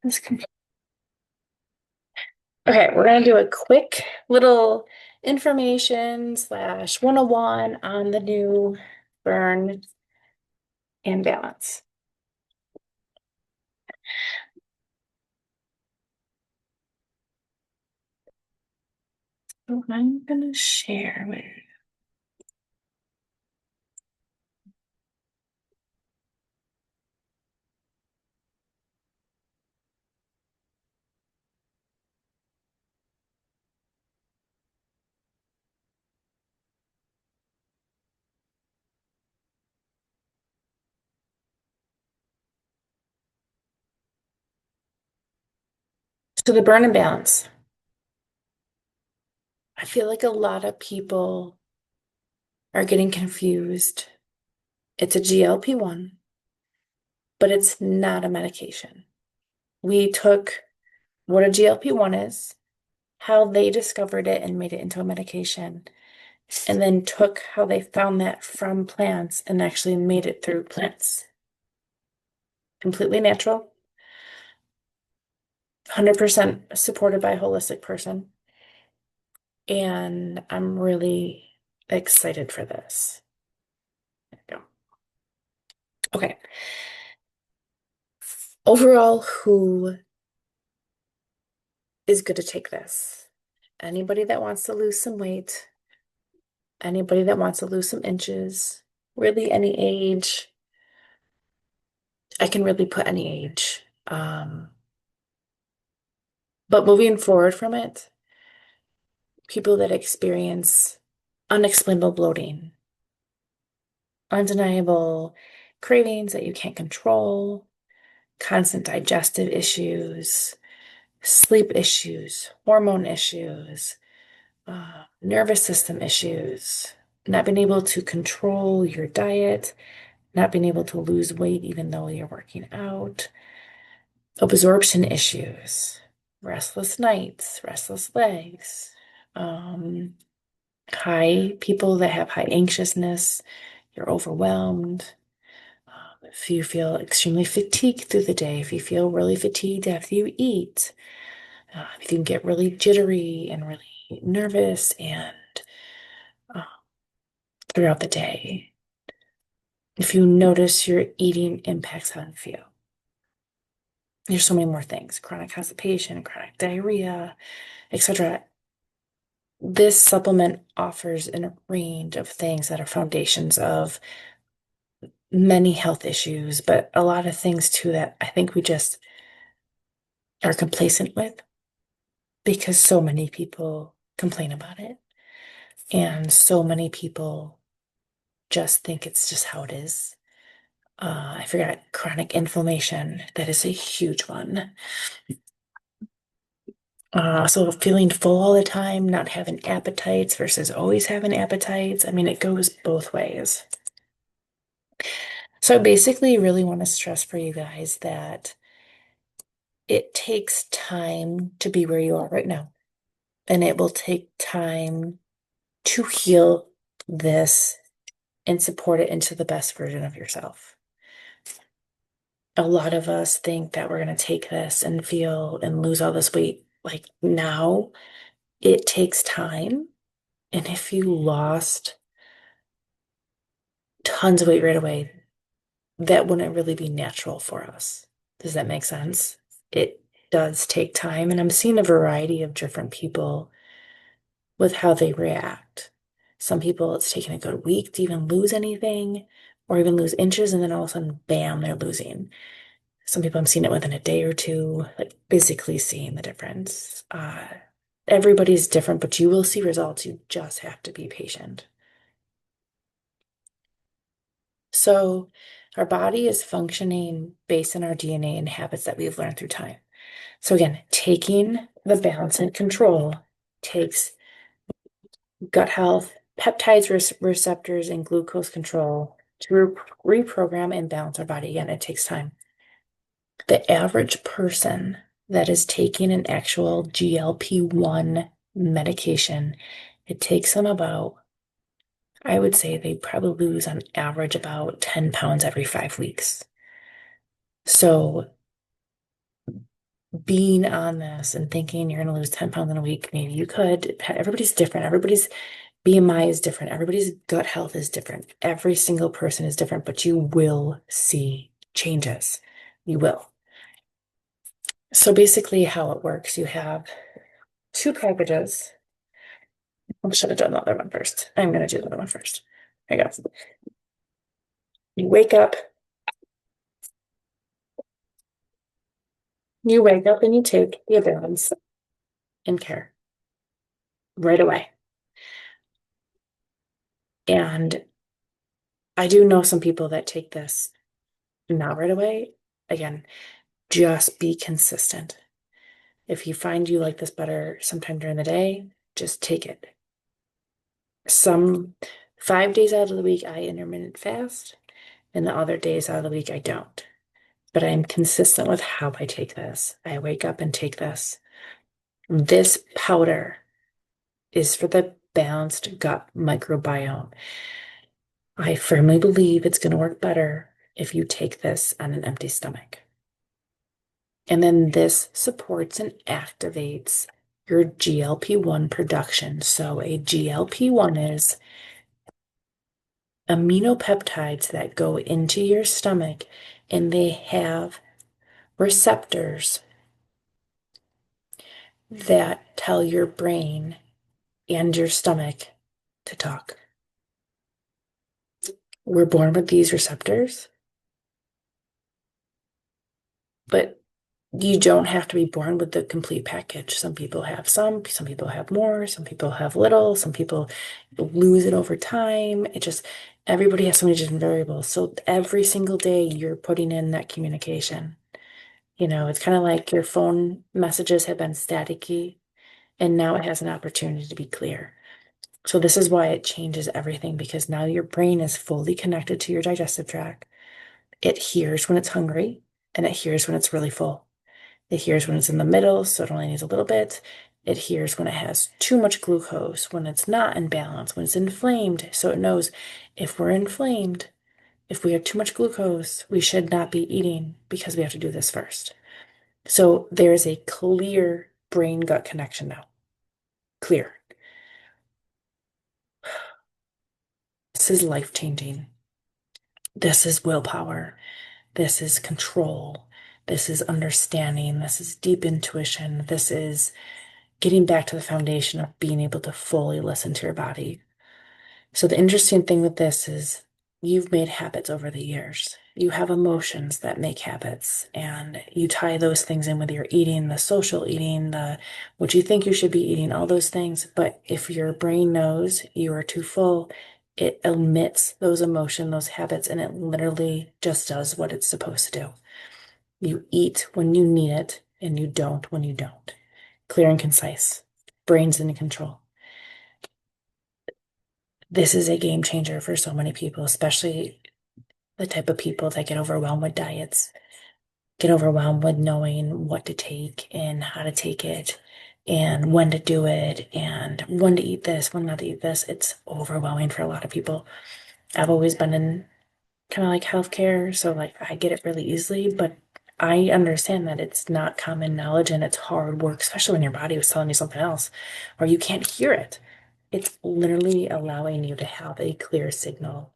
This Okay, we're gonna do a quick little information slash 101 on the new burn and balance. So I'm gonna share with so the burn and balance. I feel like a lot of people are getting confused. It's a GLP-1, but it's not a medication. We took what a GLP-1 is, how they discovered it and made it into a medication, and then took how they found that from plants and actually made it through plants. Completely natural, 100% supported by a holistic person. And I'm really excited for this. There we go. Okay. Overall, who is good to take this? Anybody that wants to lose some weight, anybody that wants to lose some inches, really any age. I can really put any age. But moving forward from it, people that experience unexplainable bloating, undeniable cravings that you can't control, constant digestive issues, sleep issues, hormone issues, nervous system issues, not being able to control your diet, not being able to lose weight even though you're working out, absorption issues, restless nights, restless legs, um, high people that have high anxiousness, you're overwhelmed. If you feel extremely fatigued through the day, if you feel really fatigued after you eat, if you can get really jittery and really nervous and uh, throughout the day, if you notice your eating impacts how you feel. There's so many more things, chronic constipation, chronic diarrhea, etc. This supplement offers a range of things that are foundations of many health issues, but a lot of things too that I think we just are complacent with because so many people complain about it. And so many people just think it's just how it is. I forgot chronic inflammation. That is a huge one. So feeling full all the time, not having appetites versus always having appetites. I mean, it goes both ways. So I basically really want to stress for you guys that it takes time to be where you are right now. And it will take time to heal this and support it into the best version of yourself. A lot of us think that we're going to take this and feel and lose all this weight like now. It takes time. And if you lost tons of weight right away, that wouldn't really be natural for us. Does that make sense? It does take time. And I'm seeing a variety of different people with how they react. Some people, it's taking a good week to even lose anything or even lose inches, and then all of a sudden, bam, they're losing. Some people I'm seeing it within a day or two, like physically seeing the difference. Everybody's different, but you will see results. You just have to be patient. So, our body is functioning based on our DNA and habits that we've learned through time. So, again, taking the balance and control takes gut health, peptides receptors, and glucose control to reprogram and balance our body. Again, it takes time. The average person that is taking an actual GLP-1 medication, it takes them about, I would say they probably lose on average about 10 pounds every 5 weeks. So being on this and thinking you're going to lose 10 pounds in a week. Maybe you could. Everybody's different. Everybody's BMI is different. Everybody's gut health is different. Every single person is different, but you will see changes. You will. So basically, how it works, you have two packages. I should have done the other one first. I'm going to do the other one first. There you go. You wake up and you take the Advanz and Care right away. And I do know some people that take this not right away. Again, just be consistent. If you find you like this better sometime during the day, just take it. Some 5 days out of the week, I intermittent fast, and the other days out of the week, I don't. But I'm consistent with how I take this. I wake up and take this. This powder is for the balanced gut microbiome. I firmly believe it's going to work better if you take this on an empty stomach. And then this supports and activates your GLP-1 production. So a GLP-1 is aminopeptides that go into your stomach, and they have receptors that tell your brain and your stomach to talk. We're born with these receptors, but you don't have to be born with the complete package. Some people have some people have more, some people have little, some people lose it over time. Everybody has so many different variables. So every single day you're putting in that communication. It's kind of like your phone messages have been staticky, and now it has an opportunity to be clear. So this is why it changes everything, because now your brain is fully connected to your digestive tract. It hears when it's hungry, and it hears when it's really full. It hears when it's in the middle, so it only needs a little bit. It hears when it has too much glucose, when it's not in balance, when it's inflamed. So it knows if we're inflamed, if we have too much glucose, we should not be eating because we have to do this first. So there's a clear brain gut connection now. Clear. This is life changing. This is willpower. This is control. This is understanding. This is deep intuition. This is getting back to the foundation of being able to fully listen to your body. So the interesting thing with this is you've made habits over the years. You have emotions that make habits, and you tie those things in with your eating, the social eating, the what you think you should be eating, all those things. But if your brain knows you are too full, it omits those emotions, those habits, and it literally just does what it's supposed to do. You eat when you need it, and you don't when you don't. Clear and concise. Brain's in control. This is a game changer for so many people, especially the type of people that get overwhelmed with diets, get overwhelmed with knowing what to take and how to take it and when to do it and when to eat this, when not to eat this. It's overwhelming for a lot of people. I've always been in kind of like healthcare, so like I get it really easily, but I understand that it's not common knowledge and it's hard work, especially when your body was telling you something else or you can't hear it. It's literally allowing you to have a clear signal.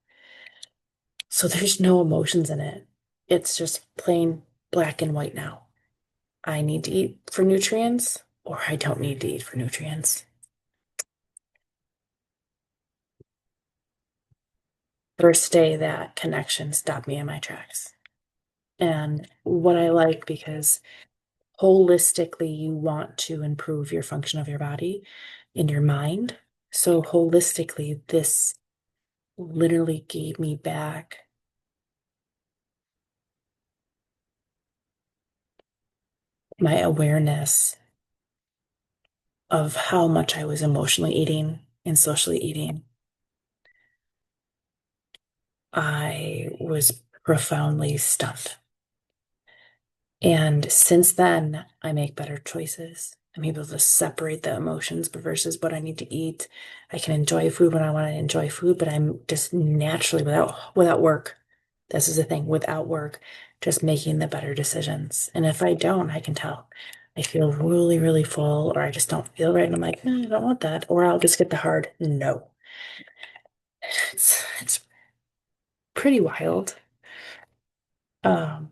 So there's no emotions in it. It's just plain black and white now. I need to eat for nutrients, or I don't need to eat for nutrients. First day, that connection stopped me in my tracks. And what I like, because holistically, you want to improve your function of your body and your mind. So holistically, this literally gave me back my awareness of how much I was emotionally eating and socially eating. I was profoundly stunned. And since then, I make better choices. I'm able to separate the emotions versus what I need to eat. I can enjoy food when I want to enjoy food, but I'm just naturally without work. This is the thing, without work, just making the better decisions. And if I don't, I can tell. I feel really, really full, or I just don't feel right. And I'm like, I don't want that. Or I'll just get the hard no. It's pretty wild. Um,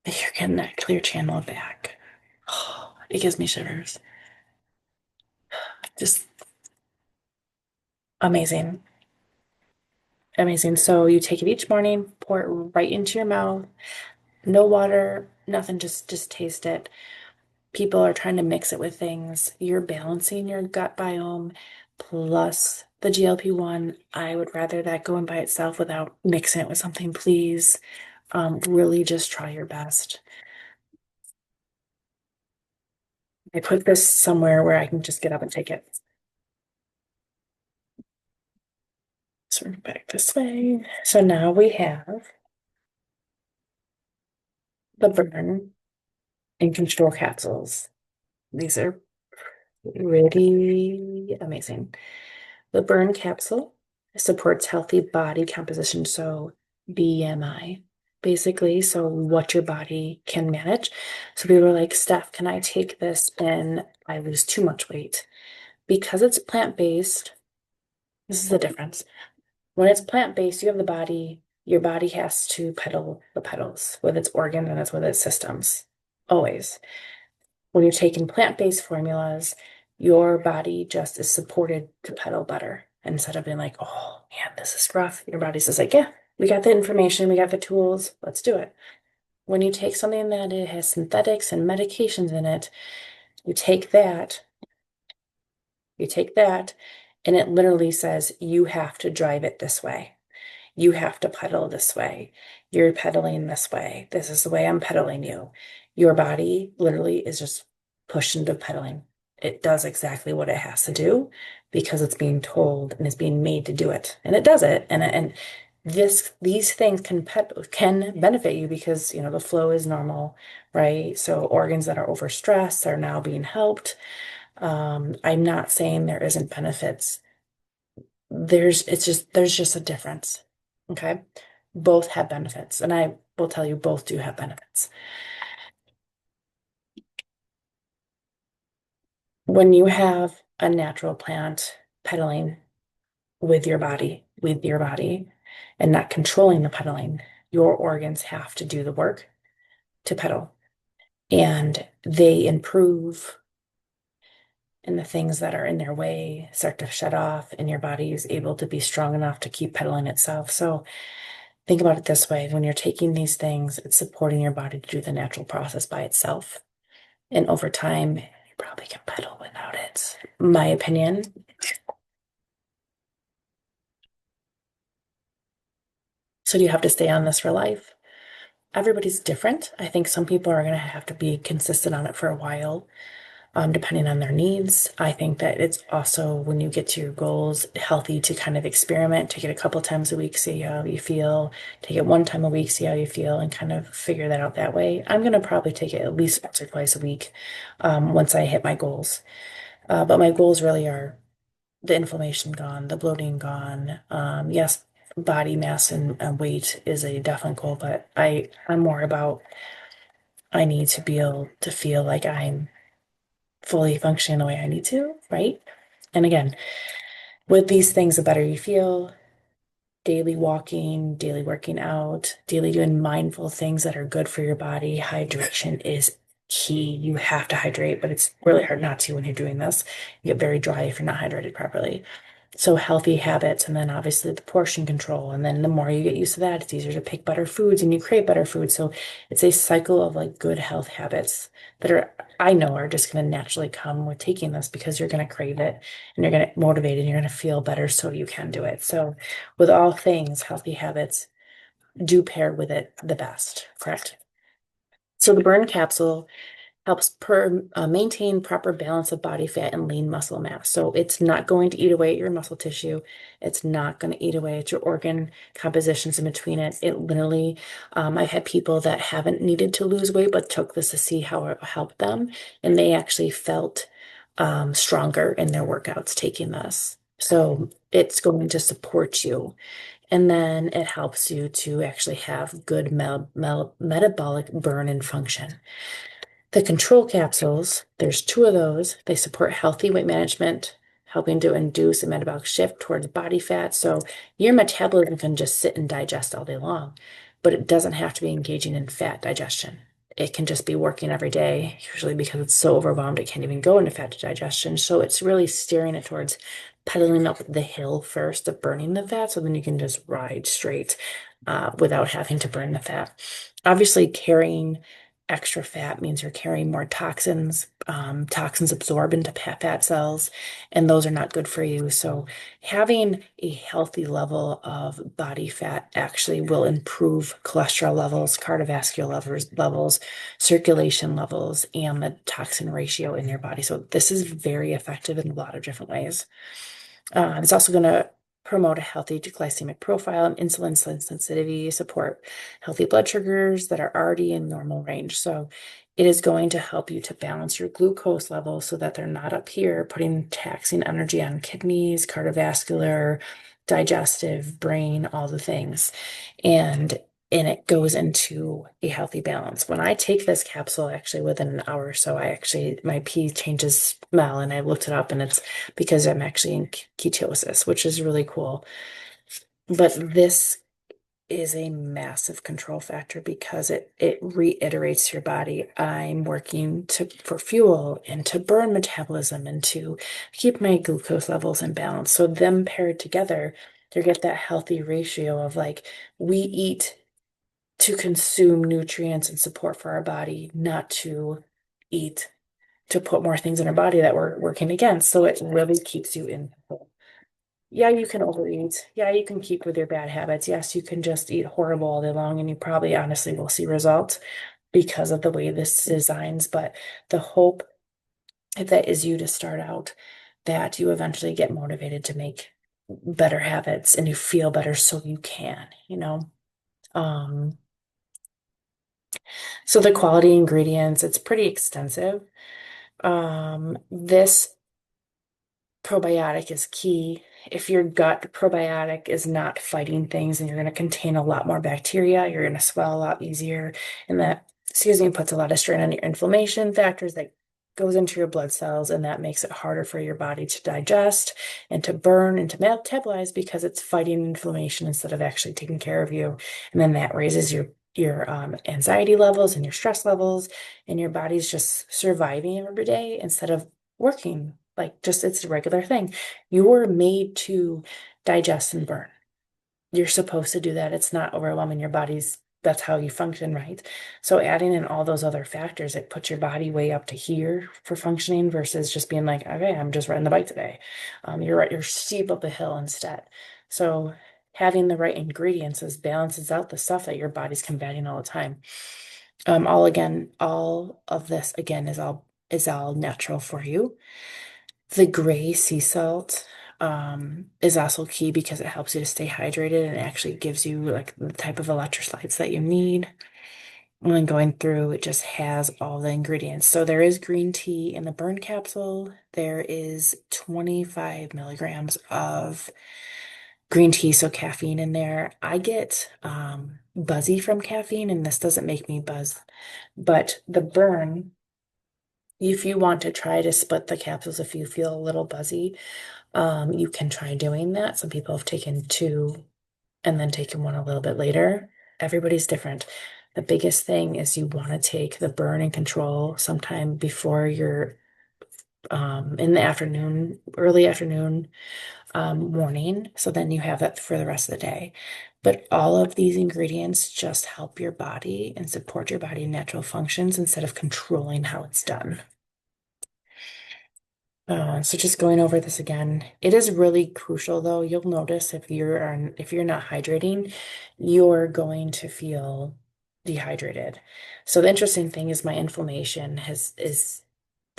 you're getting that clear channel back. Oh, it gives me shivers. Just amazing. Amazing. So you take it each morning, pour it right into your mouth. No water, nothing, just taste it. People are trying to mix it with things. You're balancing your gut biome plus the GLP-1. I would rather that go in by itself without mixing it with something, please. Really just try your best. I put this somewhere where I can just get up and take it. Sort of back this way. So now we have the burn and control capsules. These are really amazing. The burn capsule supports healthy body composition, so BMI, basically, so what your body can manage. So people are like, Steph, can I take this and I lose too much weight? Because it's plant-based, this is the difference. When it's plant-based, you have the body, your body has to pedal the pedals with its organs and it's with its systems, always. When you're taking plant-based formulas, your body just is supported to pedal better. Instead of being like, oh man, this is rough. Your body's just like, yeah, we got the information, we got the tools, let's do it. When you take something that it has synthetics and medications in it, you take that, you take that, and it literally says you have to drive it this way. You have to pedal this way. You're pedaling this way. This is the way I'm pedaling you. Your body literally is just pushed into pedaling. It does exactly what it has to do because it's being told and it's being made to do it. And it does it. And these things can benefit you because the flow is normal, right? So organs that are overstressed are now being helped. I'm not saying there isn't benefits. There's just a difference. Okay. Both have benefits. And I will tell you both do have benefits. When you have a natural plant pedaling with your body, and not controlling the pedaling, your organs have to do the work to pedal. And they improve, and the things that are in their way start to shut off, and your body is able to be strong enough to keep pedaling itself. So think about it this way. When you're taking these things, it's supporting your body to do the natural process by itself. And over time, you probably can pedal without it. My opinion. So do you have to stay on this for life? Everybody's different. I think some people are going to have to be consistent on it for a while, depending on their needs. I think that it's also when you get to your goals, healthy to kind of experiment, take it a couple times a week, see how you feel, take it one time a week, see how you feel, and kind of figure that out that way. I'm going to probably take it at least once or twice a week, once I hit my goals. But my goals really are the inflammation gone, the bloating gone. Yes, body mass and weight is a definite goal, but I'm more about I need to be able to feel like I'm fully functioning the way I need to, right? And again, with these things, the better you feel, daily walking, daily working out, daily doing mindful things that are good for your body. Hydration is key. You have to hydrate, but it's really hard not to when you're doing this. You get very dry if you're not hydrated properly. So healthy habits, and then obviously the portion control. And then the more you get used to that, it's easier to pick better foods and you crave better food. So it's a cycle of like good health habits that I know are just going to naturally come with taking this because you're going to crave it and you're going to motivate and you're going to feel better so you can do it. So with all things, healthy habits do pair with it the best, correct? So the burn capsule helps maintain proper balance of body fat and lean muscle mass. So it's not going to eat away at your muscle tissue. It's not going to eat away at your organ compositions in between it. It literally, I've had people that haven't needed to lose weight, but took this to see how it helped them. And they actually felt stronger in their workouts taking this. So it's going to support you. And then it helps you to actually have good metabolic burn and function. The control capsules, there's two of those. They support healthy weight management, helping to induce a metabolic shift towards body fat. So your metabolism can just sit and digest all day long, but it doesn't have to be engaging in fat digestion. It can just be working every day, usually because it's so overwhelmed it can't even go into fat digestion. So it's really steering it towards pedaling up the hill first of burning the fat, so then you can just ride straight without having to burn the fat. Obviously, carrying extra fat means you're carrying more toxins. Toxins absorb into fat cells, and those are not good for you. So, having a healthy level of body fat actually will improve cholesterol levels, cardiovascular levels, circulation levels, and the toxin ratio in your body. So, this is very effective in a lot of different ways. It's also going to promote a healthy glycemic profile and insulin sensitivity, support healthy blood sugars that are already in normal range. So it is going to help you to balance your glucose levels so that they're not up here, putting taxing energy on kidneys, cardiovascular, digestive, brain, all the things. And it goes into a healthy balance. When I take this capsule, actually within an hour or so, my pee changes smell, and I looked it up, and it's because I'm actually in ketosis, which is really cool. But this is a massive control factor because it reiterates your body. I'm working for fuel and to burn metabolism and to keep my glucose levels in balance. So them paired together to get that healthy ratio of like we eat to consume nutrients and support for our body, not to eat to put more things in our body that we're working against. So it really keeps you in control. Yeah, you can overeat. Yeah, you can keep with your bad habits. Yes, you can just eat horrible all day long, and you probably honestly will see results because of the way this designs. But the hope that is you to start out, that you eventually get motivated to make better habits and you feel better so you can, you know. Um, so the quality ingredients, it's pretty extensive. This probiotic is key. If your gut probiotic is not fighting things and you're going to contain a lot more bacteria, you're going to swell a lot easier. And that, excuse me, puts a lot of strain on your inflammation factors that goes into your blood cells, and that makes it harder for your body to digest and to burn and to metabolize because it's fighting inflammation instead of actually taking care of you. And then that raises your anxiety levels and your stress levels, and your body's just surviving every day instead of working. Like just it's a regular thing. You were made to digest and burn. You're supposed to do that. It's not overwhelming your body's, that's how you function, right? So adding in all those other factors, it puts your body way up to here for functioning versus just being like, okay, I'm just riding the bike today. You're steep up a hill instead. So having the right ingredients balances out the stuff that your body's combating all the time. All of this again is all natural for you. The gray sea salt is also key because it helps you to stay hydrated and it actually gives you like the type of electrolytes that you need. And then going through, it just has all the ingredients. So there is green tea in the burn capsule. There is 25 milligrams of green tea, so caffeine in there. I get buzzy from caffeine, and this doesn't make me buzz. But the burn, if you want to try to split the capsules if you feel a little buzzy, you can try doing that. Some people have taken two and then taken one a little bit later. Everybody's different. The biggest thing is you want to take the burn and control sometime before you're in the afternoon, early afternoon, morning. So then you have that for the rest of the day. But all of these ingredients just help your body and support your body natural functions instead of controlling how it's done. So just going over this again, it is really crucial though. You'll notice if you're not hydrating, you're going to feel dehydrated. So the interesting thing is my inflammation is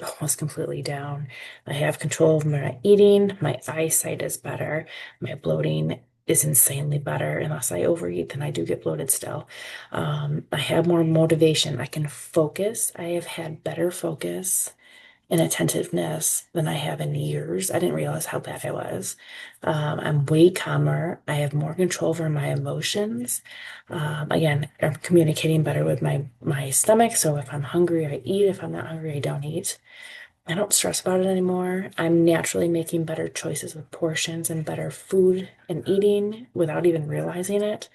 almost completely down. I have control of my eating, my eyesight is better, my bloating is insanely better. Unless I overeat, then I do get bloated still. I have more motivation. I can focus. I have had better focus and attentiveness than I have in years. I didn't realize how bad I was. I'm way calmer. I have more control over my emotions. Again, I'm communicating better with my stomach. So if I'm hungry, I eat. If I'm not hungry, I don't eat. I don't stress about it anymore. I'm naturally making better choices with portions and better food and eating without even realizing it.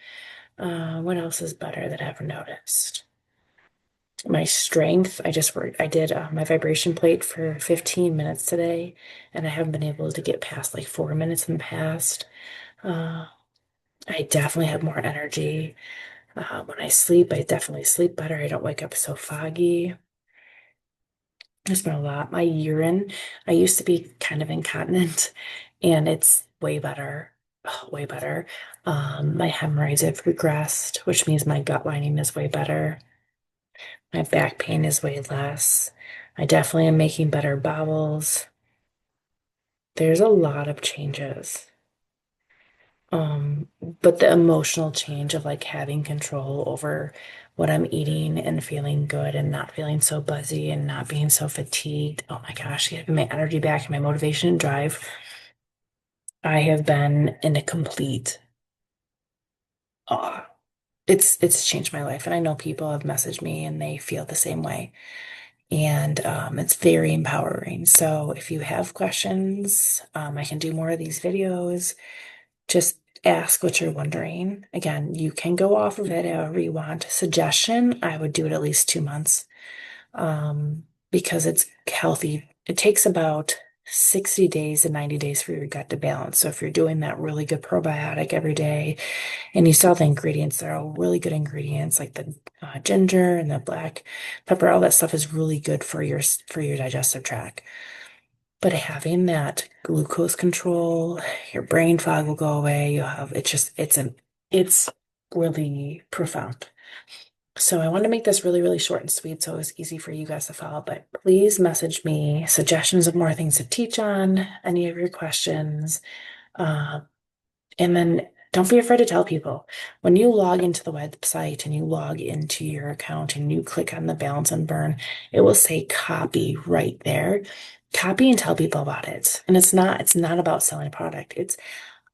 What else is better that I've noticed? My strength. I did my vibration plate for 15 minutes today, and I haven't been able to get past like 4 minutes in the past. Uh, I definitely have more energy. When I sleep, I definitely sleep better. I don't wake up so foggy. There's been a lot. My urine, I used to be kind of incontinent, and it's way better. Oh, way better. My hemorrhoids have regressed, which means my gut lining is way better. My back pain is way less. I definitely am making better bowels. There's a lot of changes. But the emotional change of like having control over what I'm eating and feeling good and not feeling so buzzy and not being so fatigued. Oh my gosh, getting my energy back and my motivation and drive. I have been in a complete awe. It's changed my life. And I know people have messaged me and they feel the same way. And it's very empowering. So if you have questions, I can do more of these videos. Just ask what you're wondering. Again, you can go off of it however you want. Suggestion, I would do it at least 2 months because it's healthy. It takes about 60 days to 90 days for your gut to balance. So if you're doing that really good probiotic every day and you saw the ingredients, they're all really good ingredients like the ginger and the black pepper, all that stuff is really good for your digestive tract. But having that glucose control, your brain fog will go away. You'll have it's really profound. So I want to make this really, really short and sweet so it's easy for you guys to follow. But please message me suggestions of more things to teach on, any of your questions. Uh, and then don't be afraid to tell people. When you log into the website and you log into your account and you click on the balance and burn, it will say copy right there. Copy and tell people about it. And it's not about selling a product.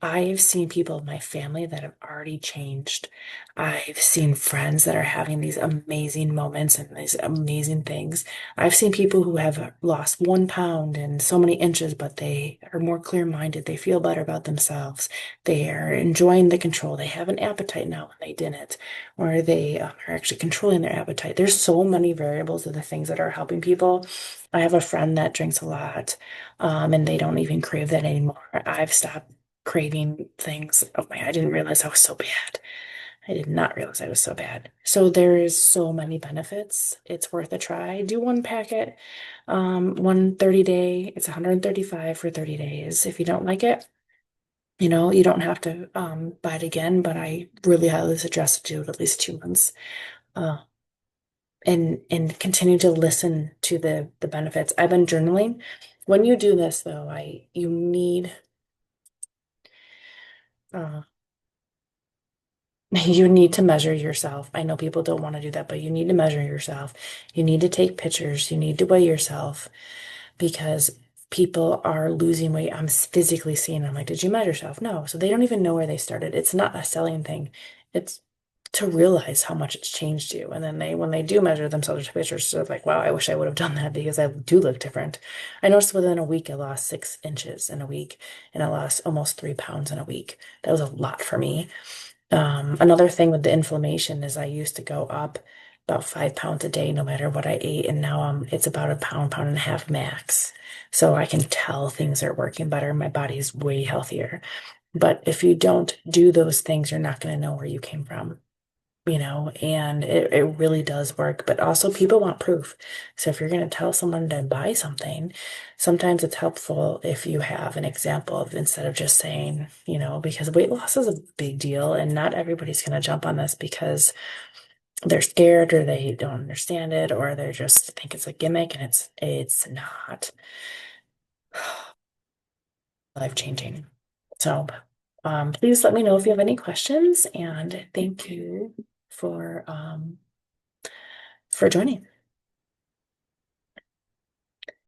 I've seen people in my family that have already changed. I've seen friends that are having these amazing moments and these amazing things. I've seen people who have lost 1 pound and so many inches, but they are more clear-minded. They feel better about themselves. They are enjoying the control. They have an appetite now when they didn't, or they are actually controlling their appetite. There's so many variables of the things that are helping people. I have a friend that drinks a lot, and they don't even crave that anymore. I've stopped craving things. Oh my, I didn't realize I was so bad. I did not realize I was so bad. So there is so many benefits. It's worth a try. Do one packet, one 30-day. It's 135 for 30 days. If you don't like it, you don't have to buy it again, but I really highly suggest to do it at least 2 months. Uh, and continue to listen to the benefits. I've been journaling. When you do this though, you need uh, you need to measure yourself. I know people don't want to do that, but you need to measure yourself. You need to take pictures. You need to weigh yourself because people are losing weight. I'm physically seeing them. Like, did you measure yourself? No. So they don't even know where they started. It's not a selling thing. It's to realize how much it's changed you. And then when they do measure themselves with pictures, they're like, wow, I wish I would have done that because I do look different. I noticed within a week, I lost 6 inches in a week and I lost almost 3 pounds in a week. That was a lot for me. Another thing with the inflammation is I used to go up about 5 pounds a day, no matter what I ate, and now it's about a pound, pound and a half max. So I can tell things are working better. My body's way healthier. But if you don't do those things, you're not going to know where you came from, and it really does work. But also, people want proof. So if you're going to tell someone to buy something, sometimes it's helpful if you have an example of instead of just saying, because weight loss is a big deal, and not everybody's going to jump on this because they're scared or they don't understand it or they just think it's a gimmick, and it's not life-changing. So, please let me know if you have any questions, and thank you for joining.